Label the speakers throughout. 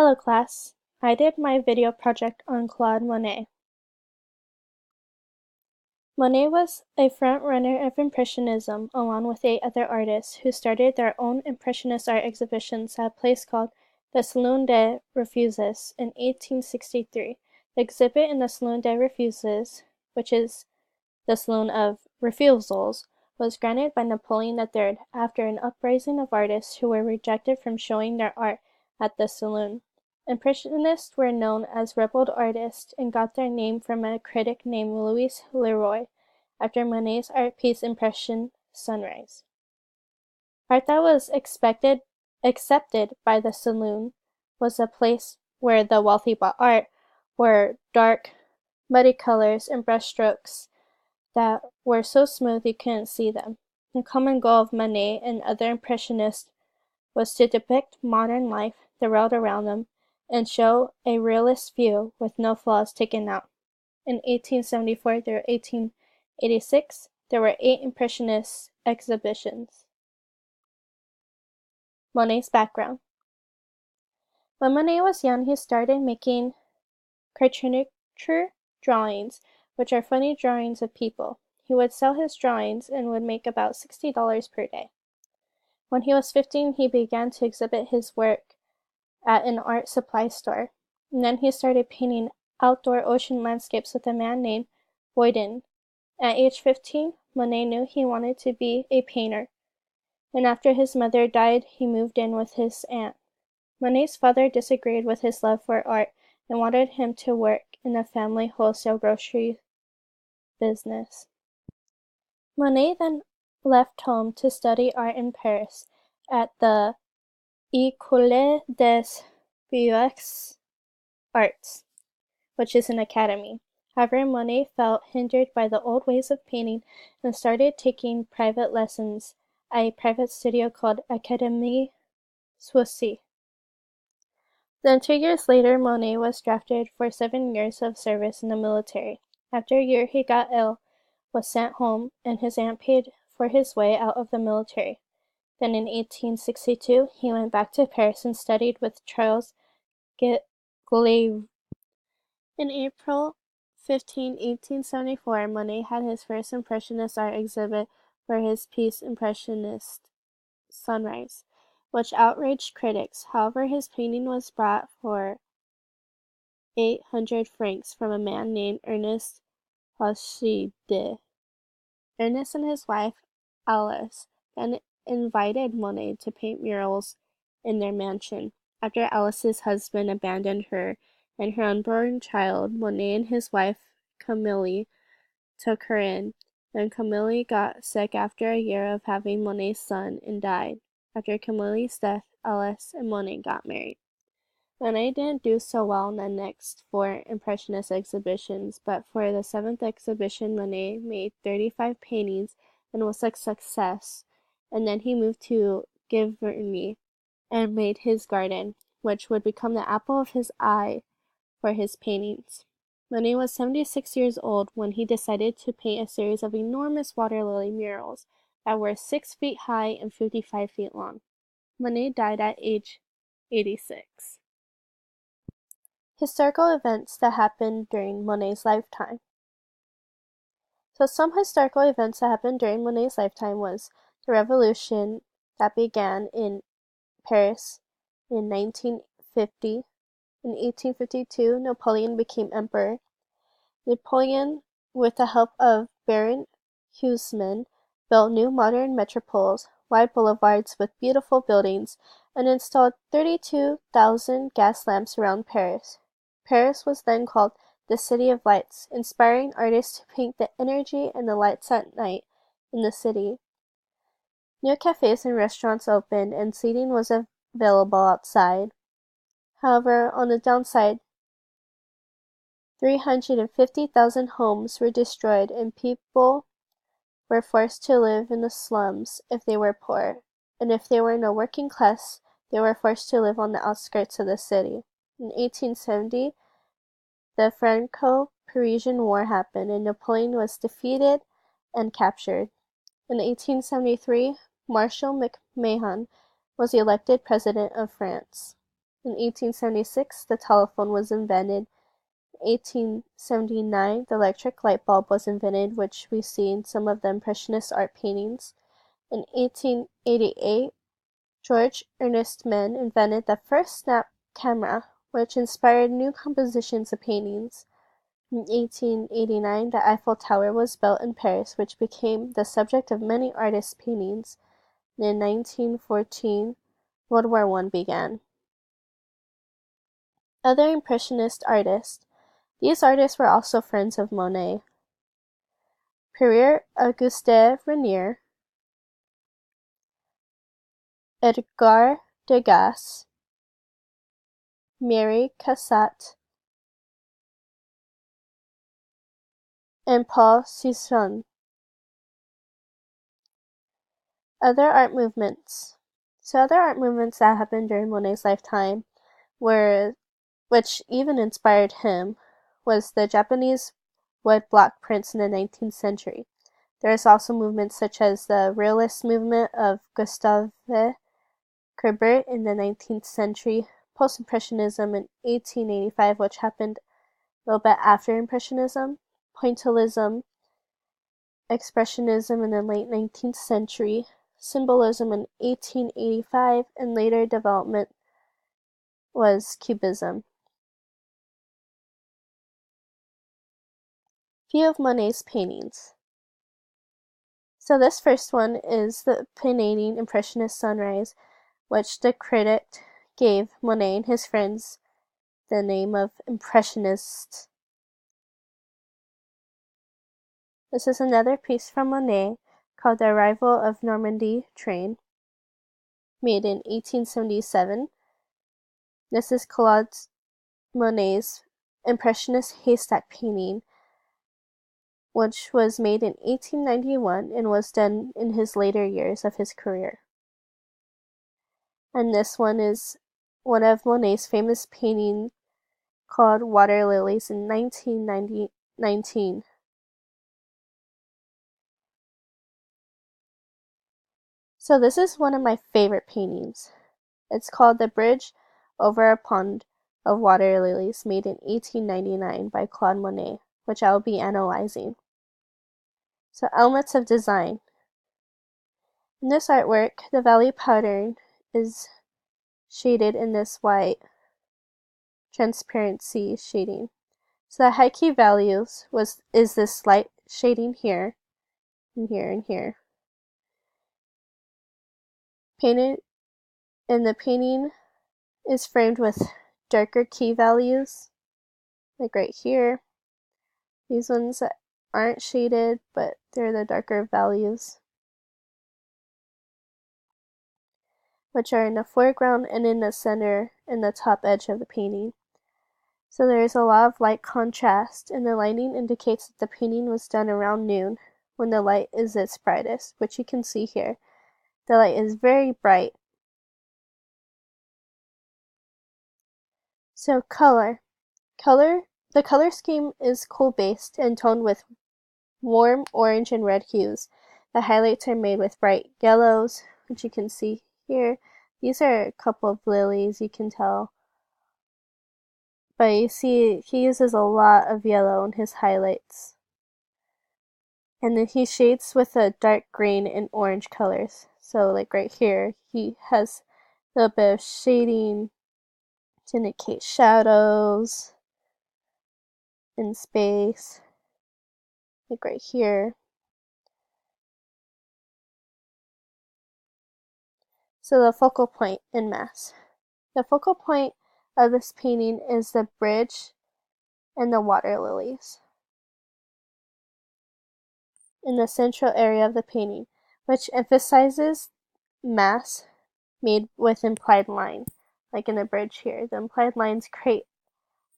Speaker 1: Hello class, I did my video project on Claude Monet. Monet was a front-runner of Impressionism along with 8 other artists who started their own Impressionist art exhibitions at a place called the Salon des Refuses in 1863. The exhibit in the Salon des Refuses, which is the Saloon of Refusals, was granted by Napoleon III after an uprising of artists who were rejected from showing their art at the saloon. Impressionists were known as rebel artists and got their name from a critic named Louis Leroy, after Monet's art piece Impression Sunrise. Art that was accepted by the saloon was a place where the wealthy bought art, were dark, muddy colors and brushstrokes that were so smooth you couldn't see them. The common goal of Monet and other Impressionists was to depict modern life, the world around them, and show a realist view with no flaws taken out. In 1874 through 1886, there were 8 Impressionist exhibitions. Monet's background. When Monet was young, he started making caricature drawings, which are funny drawings of people. He would sell his drawings and would make about $60 per day. When he was 15, he began to exhibit his work at an art supply store, and then he started painting outdoor ocean landscapes with a man named Boyden. At age 15, Monet knew he wanted to be a painter, and after his mother died, he moved in with his aunt. Monet's father disagreed with his love for art and wanted him to work in the family wholesale grocery business. Monet then left home to study art in Paris at the École des Beaux Arts, which is an academy. However, Monet felt hindered by the old ways of painting and started taking private lessons at a private studio called Académie Suisse. Then 2 years later, Monet was drafted for 7 years of service in the military. After a year, he got ill, was sent home, and his aunt paid for his way out of the military. Then in 1862, he went back to Paris and studied with Charles Gleyre. In April 15, 1874, Monet had his first Impressionist art exhibit for his piece Impressionist Sunrise, which outraged critics. However, his painting was bought for 800 francs from a man named Ernest Hochschild. Ernest and his wife, Alice, then invited Monet to paint murals in their mansion. After Alice's husband abandoned her and her unborn child, Monet and his wife, Camille, took her in. Then Camille got sick after a year of having Monet's son and died. After Camille's death, Alice and Monet got married. Monet didn't do so well in the next 4 Impressionist exhibitions, but for the 7th exhibition, Monet made 35 paintings and was a success. And then he moved to Giverny and made his garden, which would become the apple of his eye for his paintings. Monet was 76 years old when he decided to paint a series of enormous water lily murals that were 6 feet high and 55 feet long. Monet died at age 86. Historical events that happened during Monet's lifetime. So some historical events that happened during Monet's lifetime was the revolution that began in Paris in 1950. In 1852, Napoleon became emperor. Napoleon, with the help of Baron Haussmann, built new modern metropoles, wide boulevards with beautiful buildings, and installed 32,000 gas lamps around Paris. Paris was then called the City of Lights, inspiring artists to paint the energy and the lights at night in the city. New cafes and restaurants opened, and seating was available outside. However, on the downside, 350,000 homes were destroyed and people were forced to live in the slums if they were poor, and if they were in a working class, they were forced to live on the outskirts of the city. In 1870, the Franco-Parisian War happened, and Napoleon was defeated and captured. In 1873, Marshal MacMahon was elected president of France. In 1876, the telephone was invented. In 1879, the electric light bulb was invented, which we see in some of the Impressionist art paintings. In 1888, George Ernest Mann invented the first snap camera, which inspired new compositions of paintings. In 1889, the Eiffel Tower was built in Paris, which became the subject of many artists' paintings. And in 1914, World War I began. Other Impressionist artists. These artists were also friends of Monet. Pierre-Auguste Renoir, Edgar Degas, Mary Cassatt, and Paul Cézanne. Other art movements. So other art movements that happened during Monet's lifetime were, which even inspired him, was the Japanese wood block prints in the 19th century. There is also movements such as the Realist movement of Gustave Courbet in the 19th century, Post-Impressionism in 1885, which happened a little bit after Impressionism, Pointillism, Expressionism in the late 19th century, Symbolism in 1885, and later development was Cubism. Few of Monet's paintings. So this first one is the painting Impressionist Sunrise, which the critic gave Monet and his friends the name of Impressionists. This is another piece from Monet called The Arrival of Normandy Train, made in 1877. This is Claude Monet's Impressionist haystack painting, which was made in 1891 and was done in his later years of his career. And this one is one of Monet's famous paintings called Water Lilies in 1919. So this is one of my favorite paintings. It's called The Bridge Over a Pond of Water Lilies, made in 1899 by Claude Monet, which I will be analyzing. So elements of design. In this artwork, the valley pattern is shaded in this white transparency shading. So the high key values is this light shading here, and here, and here. Painted, and the painting is framed with darker key values, like right here. These ones that aren't shaded, but they're the darker values, which are in the foreground and in the center and the top edge of the painting. So there's a lot of light contrast, and the lighting indicates that the painting was done around noon, when the light is its brightest, which you can see here. The light is very bright. So color. The color scheme is cool-based and toned with warm orange and red hues. The highlights are made with bright yellows, which you can see here. These are a couple of lilies, you can tell. But you see, he uses a lot of yellow in his highlights. And then he shades with a dark green and orange colors. So like right here, he has a little bit of shading to indicate shadows in space. Like right here. So the focal point in mass. The focal point of this painting is the bridge and the water lilies in the central area of the painting, which emphasizes mass made with implied line, like in the bridge here. The implied lines create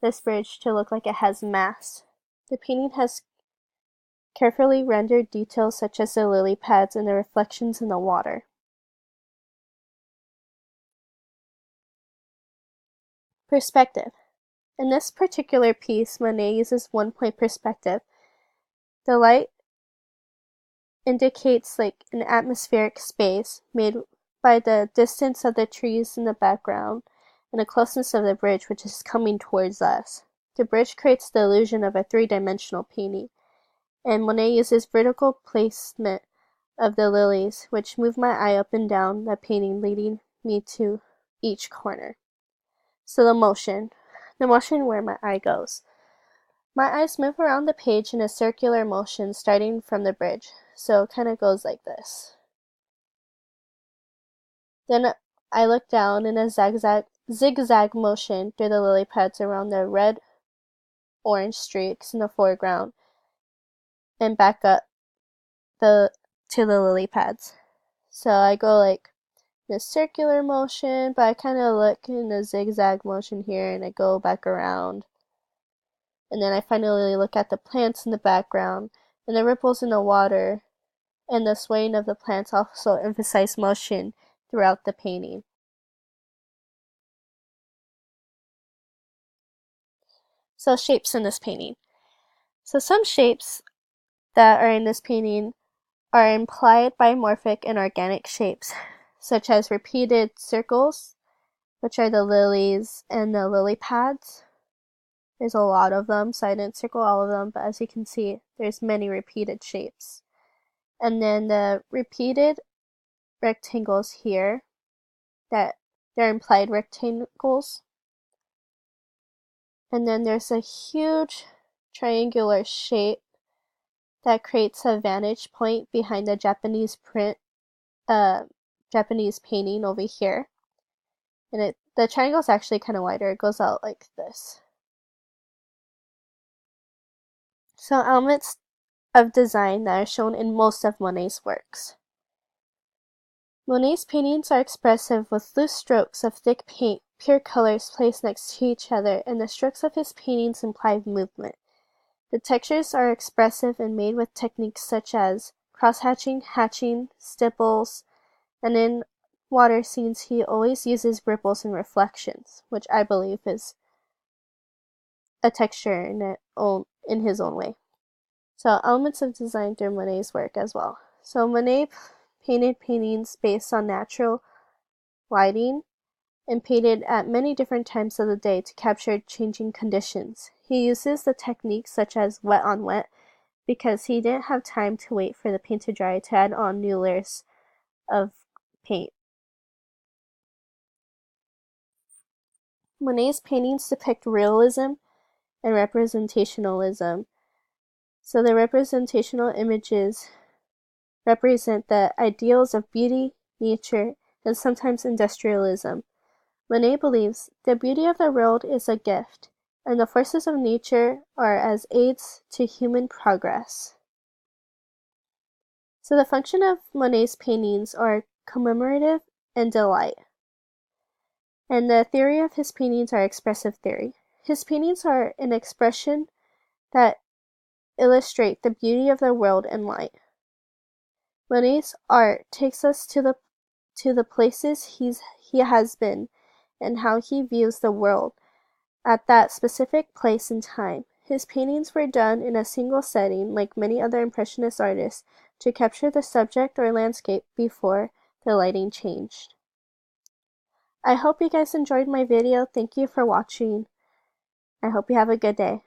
Speaker 1: this bridge to look like it has mass. The painting has carefully rendered details such as the lily pads and the reflections in the water. Perspective. In this particular piece, Monet uses one-point perspective. The light indicates like an atmospheric space made by the distance of the trees in the background and the closeness of the bridge, which is coming towards us. The bridge creates the illusion of a three-dimensional painting, and Monet uses vertical placement of the lilies, which move my eye up and down the painting, leading me to each corner. So the motion where my eye goes. My eyes move around the page in a circular motion starting from the bridge, so it kind of goes like this. Then I look down in a zigzag motion through the lily pads around the red-orange streaks in the foreground and back up to the lily pads. So I go like this circular motion, but I kind of look in a zigzag motion here and I go back around. And then I finally look at the plants in the background and the ripples in the water, and the swaying of the plants also emphasize motion throughout the painting. So shapes in this painting. So some shapes that are in this painting are implied bimorphic and organic shapes, such as repeated circles, which are the lilies and the lily pads. There's a lot of them, so I didn't circle all of them, but as you can see, there's many repeated shapes. And then the repeated rectangles here, that they're implied rectangles. And then there's a huge triangular shape that creates a vantage point behind the Japanese painting over here. And the triangle is actually kind of wider. It goes out like this. So elements of design that are shown in most of Monet's works. Monet's paintings are expressive with loose strokes of thick paint, pure colors placed next to each other, and the strokes of his paintings imply movement. The textures are expressive and made with techniques such as cross-hatching, hatching, stipples, and in water scenes he always uses ripples and reflections, which I believe is a texture in his own way. So elements of design through Monet's work as well. So Monet painted paintings based on natural lighting and painted at many different times of the day to capture changing conditions. He uses the techniques such as wet on wet because he didn't have time to wait for the paint to dry to add on new layers of paint. Monet's paintings depict realism and representationalism. So the representational images represent the ideals of beauty, nature, and sometimes industrialism. Monet believes the beauty of the world is a gift, and the forces of nature are as aids to human progress. So the function of Monet's paintings are commemorative and delight. And the theory of his paintings are expressive theory. His paintings are an expression that illustrate the beauty of the world and light. Monet's art takes us to the places he has been and how he views the world at that specific place and time. His paintings were done in a single setting, like many other Impressionist artists, to capture the subject or landscape before the lighting changed. I hope you guys enjoyed my video. Thank you for watching. I hope you have a good day.